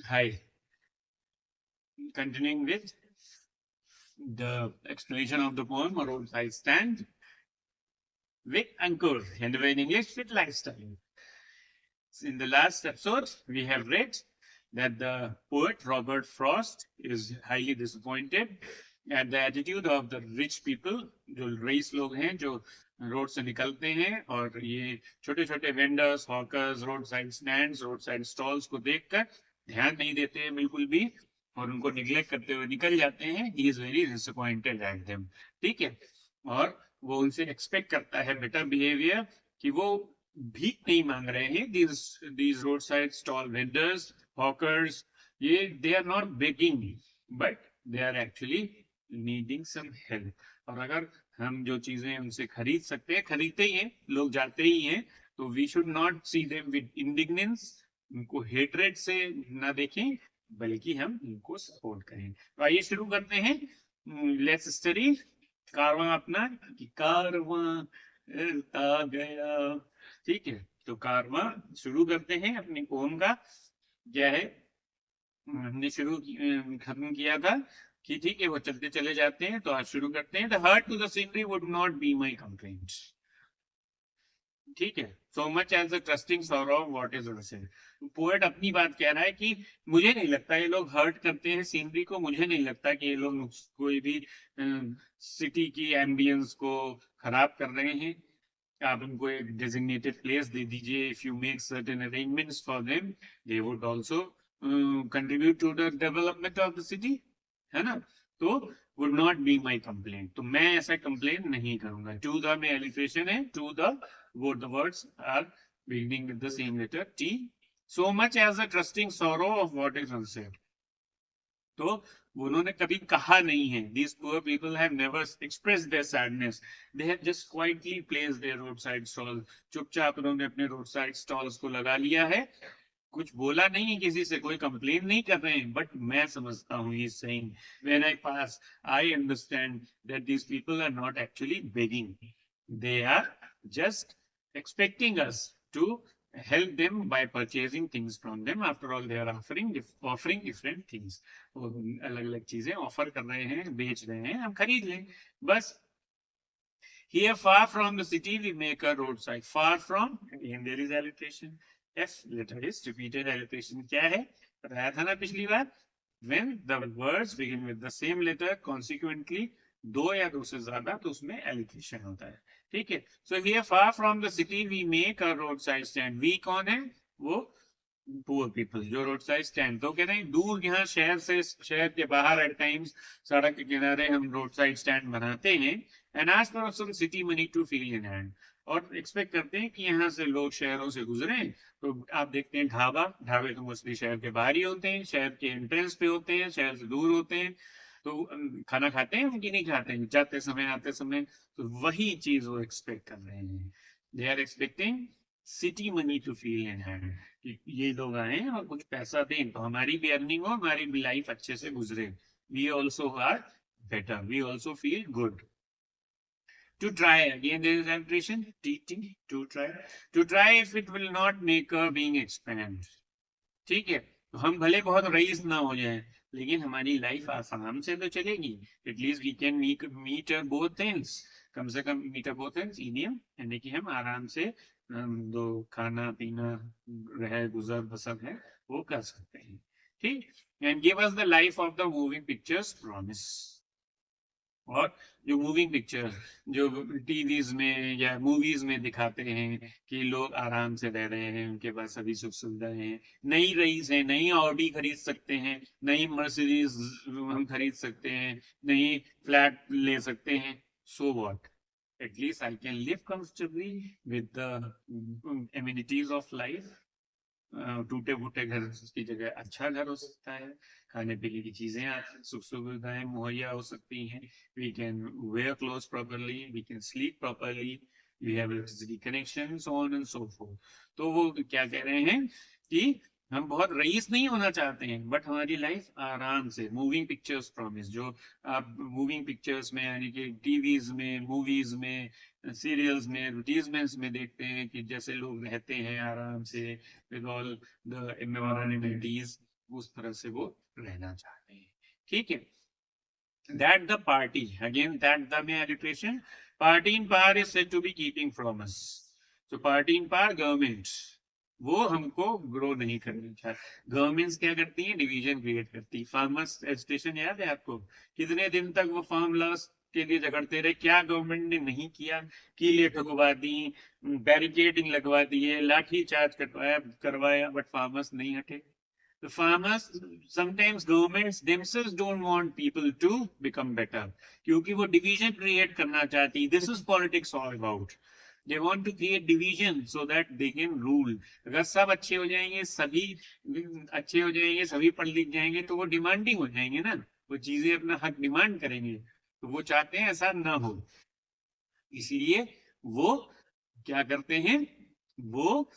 Hi, continuing with the explanation of the poem A Roadside Stand with Ankur and in English with Lifestyle. In the last episode, we have read that the poet Robert Frost is highly disappointed at the attitude of the rich people, जो rice लोग हैं जो road से निकलते हैं और ये छोटे छोटे vendors hawkers road side stands road side stalls को देखकर ध्यान नहीं देते हैं बिल्कुल भी और उनको निग्लेक्ट करते हुए निकल जाते हैं. He is very disappointed at them. ठीक है. और वो उनसे एक्सपेक्ट करता है बेटर बिहेवियर कि वो भीख नहीं मांग रहे हैं. these roadside stall vendors hawkers, ये they are not begging but they are actually needing some help. और अगर हम जो चीजें उनसे खरीद सकते हैं खरीदते ही हैं, लोग जाते ही हैं, तो we should not see them with indignance, उनको हेटरेट से ना देखें बल्कि हम उनको सपोर्ट करें. तो आइए शुरू करते हैं. लेट्स स्टडी कारवां अपना कि कारवां आ गया. ठीक है. तो कारवां शुरू करते हैं अपनी पोम का. क्या है हमने खत्म किया था कि ठीक है वो चलते चले जाते हैं. तो आज शुरू करते हैं. The hurt to the scenery would not be my complaint. ठीक है. So much as the trusting sorrow what is said. Poet अपनी बात कह रहा है कि मुझे नहीं लगता ये लोग हर्ट करते हैं सीनरी को. मुझे नहीं लगता कि ये लोग कोई भी सिटी की एम्बियंस को खराब कर रहे हैं. आप उनको एक डेजिग्नेटेड प्लेस दे दीजिए. If you make certain arrangements for them they would also contribute to the development of the city. है ना. तो would not be my complaint. तो मैं ऐसा कंप्लेन नहीं करूंगा. टू द में एलिट्रेशन है. To the both the words are beginning with the same letter T. So much as a trusting sorrow of what is unsaid. तो उन्होंने कभी कहा नहीं है. These poor people have never expressed their sadness. They have just quietly placed their roadside stalls. चुपचाप उन्होंने अपने roadside stalls को लगा लिया है. कुछ बोला नहीं है किसी से, कोई कंप्लेन नहीं कर रहे हैं. बट मैं समझता हूँ ही saying when I pass I understand that these people are not actually begging. They are just expecting us to help them by purchasing things from them. After all, they are offering different things. वो अलग अलग चीजें offer कर रहे हैं, बेच रहे हैं, हम खरीद लें बस. Here, far from the city, we make a roadside. Far from, again there is alliteration. F letter is repeated alliteration. क्या है बताया था ना पिछली बार. When the words begin with the same letter consequently, दो या दो से ज्यादा तो उसमें alliteration होता है. ठीक है. So here, far from the city, we make a roadside stand. We कौन है? वो पुअर पीपल जो रोड साइड स्टैंड. तो कह रहे हैं दूर यहाँ शहर से, शहर के बाहर एट टाइम्स सड़क के किनारे हम रोड साइड स्टैंड बनाते हैं. एंड आज for some city money to feel in hand. और एक्सपेक्ट करते हैं कि यहाँ से लोग शहरों से गुजरे. तो आप देखते हैं ढाबे तो मोस्टली शहर के बाहर ही होते हैं, शहर के एंट्रेंस पे होते हैं, शहर से दूर होते हैं. तो खाना खाते हैं कि नहीं खाते हैं जाते समय आते समय. तो वही चीज वो एक्सपेक्ट कर रहे हैं. They are expecting city money to feel in hand. ये लोग आए और कुछ पैसा दें तो हमारी भी अर्निंग हो, हमारी भी लाइफ अच्छे से गुजरे. We also are better. We also feel good. To try, again there is alliteration. T, to try. To try if it will not make a being expand. ठीक है. तो हम भले बहुत रईस ना हो जाए लेकिन हमारी लाइफ आसाम से तो चलेगी. At least we can meet both ends. कम से कम मीट बोथ एंड्स इनियम, यानी कि हम आराम से दो खाना पीना रह गुजर बसर है वो कर सकते हैं. ठीक. And give us the life of the moving pictures promise. और जो मूविंग पिक्चर जो टीवीज में या मूवीज में दिखाते हैं कि लोग आराम से रह रहे हैं, उनके पास सभी सुख सुविधाएं हैं, नई रईस है, नई ऑडी खरीद सकते हैं, नई मर्सिडीज हम खरीद सकते हैं, नई फ्लैट ले सकते हैं. So what. At least I can live comfortably with the amenities of life. टूटे फूटे घर की जगह अच्छा घर हो सकता है. खाने पीने की चीजें सुख सुविधाएं मुहैया हो सकती हैं. We can wear cloth properly, we can sleep properly, we have electricity connection, so on and so forth. तो वो क्या कह रहे हैं कि हम बहुत रईस नहीं होना चाहते हैं बट हमारी लाइफ आराम से. Moving pictures promise. जो आप मूविंग पिक्चर्स में यानी कि टीवीज में, मूवीज में, सीरियल्स में, एडवर्टीजमेंट्स में देखते हैं कि जैसे लोग रहते हैं आराम से with all the amenities, उस तरह से वो रहना चाहते हैं, ठीक है। That the party, again that the में alliteration, party in power is said to be keeping from us. So party in power, government, वो हमको ग्रो नहीं करनी चाहिए। गवर्नमेंट्स क्या करती है, डिवीजन क्रिएट करती है। फार्मर्स एजिटेशन याद है आपको, कितने दिन तक वो फार्म लॉस के लिए झगड़ते रहे, क्या गवर्नमेंट ने नहीं किया, कीले ठुकवा दी, बैरिकेडिंग लगवा दिए, लाठी चार्ज करवाया, बट फार्मर्स नहीं हटे। The farmers, sometimes governments themselves don't want people to become better, क्योंकि वो division create करना चाहती। This is politics all about. They want to create division so that they can rule. अगर सब अच्छे हो जाएंगे, सभी अच्छे हो जाएंगे, सभी पढ़ लिख जाएंगे, तो वो डिमांडिंग हो जाएंगे ना, वो चीजें अपना हक डिमांड करेंगे। तो वो चाहते हैं ऐसा ना हो, इसलिए वो क्या करते हैं, वो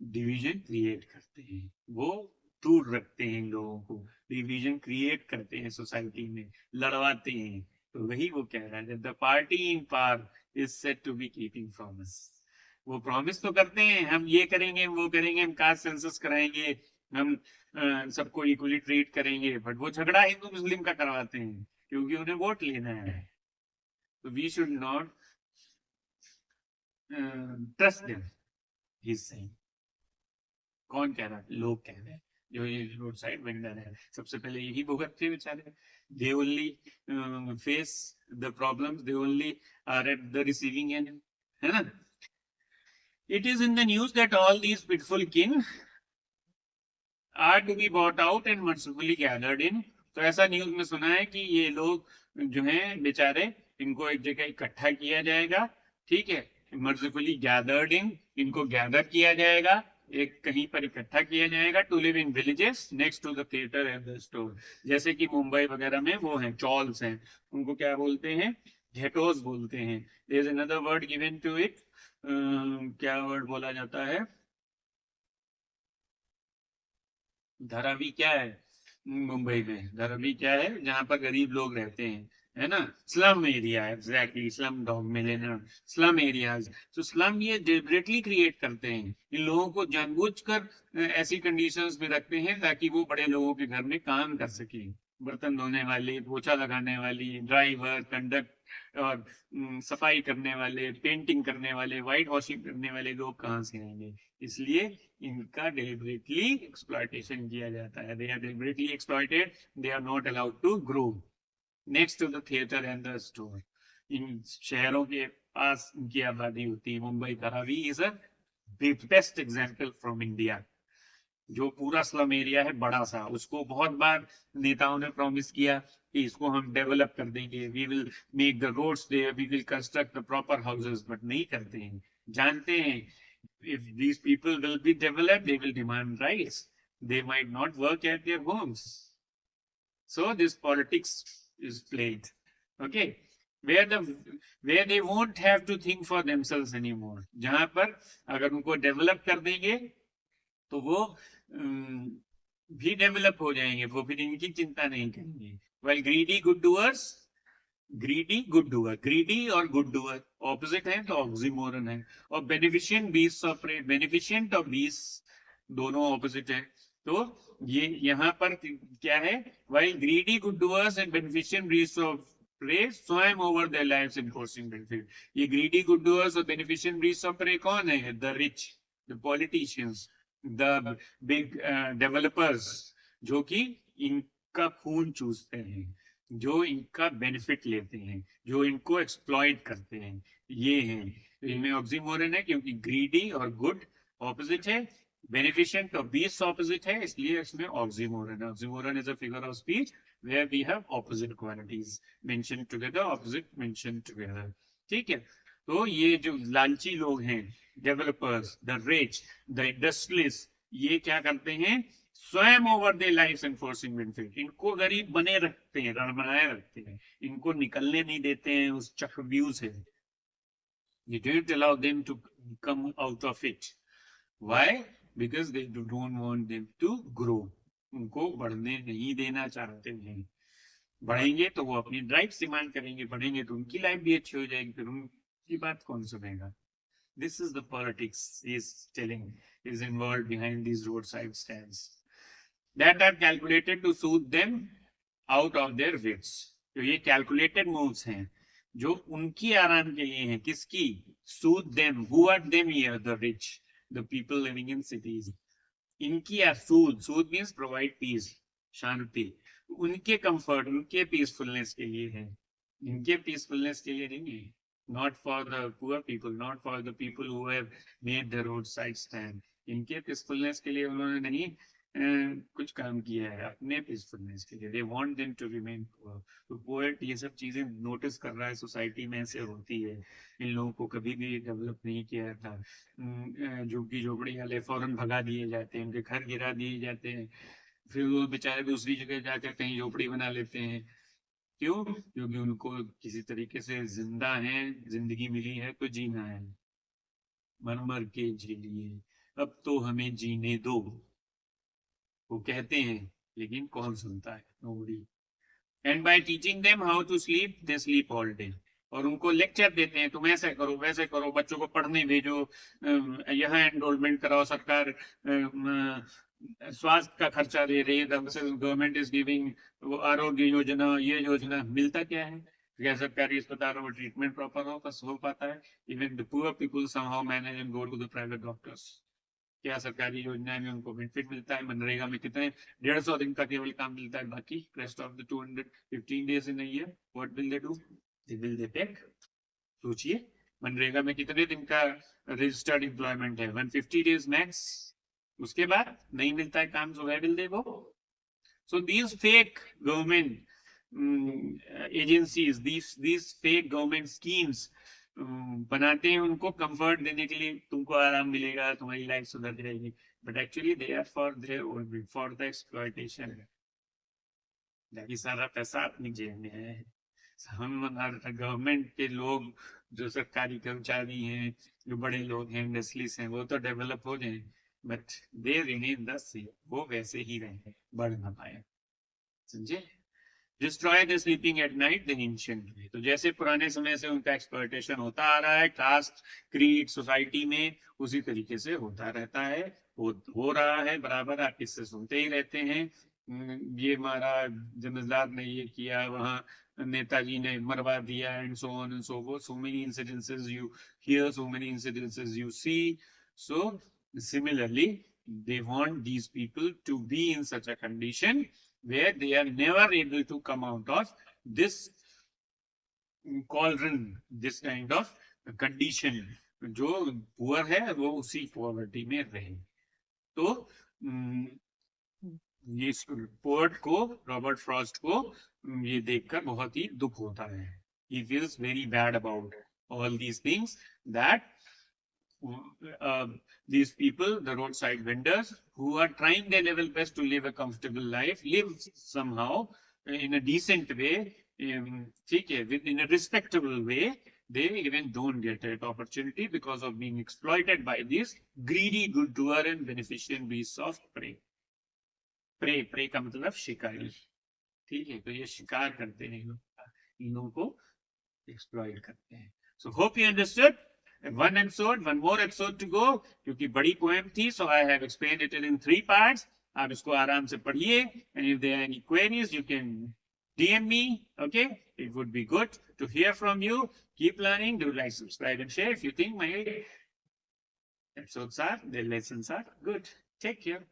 डिवीजन क्रिएट करते हैं, वो दूर रखते हैं लोगों को, डिवीजन क्रिएट करते हैं सोसाइटी में, लड़वाते हैं। तो वही वो कह रहा है, the party in power is said to be keeping promise. वो प्रॉमिस तो करते हैं, हम ये करेंगे, वो करेंगे, हम कास्ट सेंसस कराएंगे, हम सबको इक्वली ट्रीट करेंगे, बट वो झगड़ा हिंदू मुस्लिम का करवाते हैं, क्योंकि उन्हें वोट लेना है। तो we should not trust them, he is saying. कौन कह रहा है, लोग कह रहे हैं, जो ये रोड साइड वेंडर है, सबसे पहले यही भुगतते बेचारे। They only face the problems, they only are at the receiving end, है ना। It is in the news that all these pitiful kin are to be bought out and mercifully gathered in. तो ऐसा news में सुना है कि ये लोग जो हैं बेचारे, इनको एक जगह इकट्ठा किया जाएगा, ठीक है, मर्सीफुली गैदर्ड इन, इनको गैदर किया जाएगा, एक कहीं पर इकट्ठा किया जाएगा, to live in villages next to the theatre and the store. जैसे कि मुंबई वगैरह में वो हैं, चॉल्स हैं, उनको क्या बोलते हैं, घेटोस बोलते हैं। There is another word given to it, क्या वर्ड बोला जाता है, धारावी क्या है, मुंबई में धारावी क्या है, जहां पर गरीब लोग रहते हैं, है ना, slum area, exactly, slum dog Millionaire, slum areas. तो स्लम ये डिलिबरेटली क्रिएट करते हैं, इन लोगों को जानबूझकर ऐसी कंडीशंस में रखते हैं ताकि वो बड़े लोगों के घर में काम कर सके, बर्तन धोने वाले, पोछा लगाने वाली, ड्राइवर, कंडक्ट और सफाई करने वाले, पेंटिंग करने वाले, व्हाइट वॉशिंग करने वाले लोग कहाँ से आएंगे। इसलिए इनका डिलिबरेटली एक्सप्लॉयटेशन किया जाता है, they are deliberately exploited, they are not allowed to grow next to the theatre and the store. इन शहरों के पास इनकी आबादी होती है। Mumbai Dharavi is a best example from India, जो पूरा स्लम एरिया है बड़ा सा, उसको बहुत बार नेताओं ने प्रॉमिस किया कि इसको हम डेवलप कर देंगे, we will make the roads there, we will construct the proper houses, but नहीं करते हैं। जानते हैं if these people will be developed, they will demand rights, they might not work at their homes, so this politics is played, okay, where the where they won't have to think for themselves anymore, जहां पर अगर उनको develop कर देंगे तो वो भी develop हो जाएंगे, वो फिर इनकी चिंता नहीं करेंगे। while greedy good doers, greedy good doer, greedy और गुड डूअर ऑपोजिट है, तो ऑक्सीमोरन है। और beneficent beast of prey, beneficent और बीस्ट दोनों ऑपोजिट है। तो ये यहाँ पर क्या है, while greedy good doers and beneficent beasts of prey swam over their lives enforcing benefit। ये greedy good doers और beneficent beasts of prey कौन है, the rich, the politicians, the big developers, जो कि इनका खून चूसते हैं, जो इनका बेनिफिट लेते हैं, जो इनको एक्सप्लॉइट करते हैं, ये हैं। इनमें ऑक्सीमोरन है क्योंकि ग्रीडी और गुड ऑपोजिट है, बेनिफिशिएंट और बीस्ट ऑपोजिट है, इसलिए इसमें ऑक्सीमोरन है। Oxymoron is a figure of speech where we have opposite qualities mention together, opposite mention together, ठीक है। तो ये जो लालची लोग हैं, developers, the rich, the industrialist, ये क्या करते हैं, स्वयं over they life enforcing benefit, इनको गरीब बने रखते हैं, रणबनाए रखते हैं, इनको निकलने नहीं देते हैं उस चक्रव्यूह से। You don't allow them to come out of it. Why? Because they don't want them to grow. उनको बढ़ने नहीं देना चाहते हैं। बढ़ेंगे तो वो अपनी राइट्स डिमांड करेंगे, बढ़ेंगे तो उनकी लाइफ भी अच्छी हो जाएगी, फिर उनकी बात कौन सुनेगा। This is the politics he is telling is involved behind these roadside stands. that are calculated to soothe them out of their wits. तो ये calculated moves हैं जो उनकी आराम के लिए हैं. किसकी? soothe them. Who are them here? The rich, the people living in cities. इनकी soothe means provide peace, शांति. उनके comfort, उनके peacefulness के लिए है. इनके peacefulness के लिए नहीं है. Not for the poor people, not for the people who have made the roadside stand. इनके peacefulness के लिए उन्होंने नहीं कुछ काम किया है, अपने पीसफुलनेस के लिए. They want them to remain poor. तो पोएट ये सब चीजें नोटिस कर रहा है, सोसाइटी में ऐसे होती है. इन लोगों को कभी भी डेवलप नहीं किया था. झुग्गी झोपड़ी वाले फौरन भगा दिए जाते हैं, उनके घर गिरा दिए जाते हैं, फिर वो बेचारे दूसरी जगह जाकर कहीं झोपड़ी बना लेते हैं. क्यों? क्योंकि उनको किसी तरीके से जिंदा है, जिंदगी मिली है तो जीना है. मर मर के जी लिए, अब तो हमें जीने दो, वो कहते हैं, लेकिन कौन सुनता है? Nobody. And by teaching them how to sleep, they sleep all day. और उनको लेक्चर देते हैं, तुम ऐसे करो वैसे करो, बच्चों को पढ़ने भेजो, यहाँ एनरोलमेंट कराओ, सरकार स्वास्थ्य का खर्चा दे रही है, government is giving Arogya Yojana, ये योजना. मिलता क्या है? क्या सरकारी अस्पतालों में ट्रीटमेंट प्रॉपर हो पाता है? Even the poor people somehow manage and go to the private doctors. क्या सरकारी योजनाएं में उनको बेनिफिट मिलता है? मनरेगा में कितने 150 दिन का केवल काम मिलता है, बाकी rest of the 215 days in a year what will they do? They will they take. सोचिए, मनरेगा में कितने दिन का रजिस्टर्ड एम्प्लॉयमेंट है? 150 डेज मैक्स. उसके बाद नहीं मिलता है काम, so where will they go? So these fake government agencies, these fake government schemes बनाते हैं उनको कंफर्ट देने के लिए, तुमको आराम मिलेगा, तुम्हारी लाइफ सुधर जाएगी. But actually they are for their own, for the exploitation. बाकी सारा पैसा अपनी जेब में है. हम गवर्नमेंट के लोग, जो सरकारी कर्मचारी हैं, जो बड़े लोग हैं, इंडस्ट्रीज हैं, वो तो डेवलप हो जाए, but they remain the same. वो वैसे ही रहे, बढ़ ना पाए. समझे? Destroy the sleeping at night the ancient way. तो जैसे पुराने समय से उनका एक्सप्लॉयटेशन होता आ रहा है, कास्ट क्रीड सोसाइटी में, उसी तरीके से होता रहता है, हो रहा है बराबर. आप इससे सुनते ही रहते हैं, ये हमारा जमींदार ने ये किया, वहाँ नेताजी ने मरवा दिया, and so on and so fourth. so many incidences you hear, so many incidences you see. So similarly they want these people to be in such a condition where they are never able to come out of this cauldron, this kind of condition. जो poor है वो उसी poverty में रहे. तो ये poet को, Robert Frost को ये देखकर बहुत ही दुख होता है. He feels very bad about all these things, that these people, the roadside vendors, who are trying their level best to live a comfortable life, live somehow in a decent way, ठीक है, in a respectable way, they even don't get that opportunity because of being exploited by these greedy, good doer and beneficent beasts of prey. prey का मतलब शिकारी. ठीक है, तो ये शिकार करते हैं इन लोगों को एक्सप्लॉइट करते हैं. So hope you understood. one more episode to go, क्योंकि बड़ी poem थी, so I have explained it in 3 parts. आप इसको आराम से पढ़िए, and if there are any queries you can DM me. Okay, it would be good to hear from you. Keep learning. Do like, subscribe and share if you think my episodes are, the lessons are good. Take care. Bye.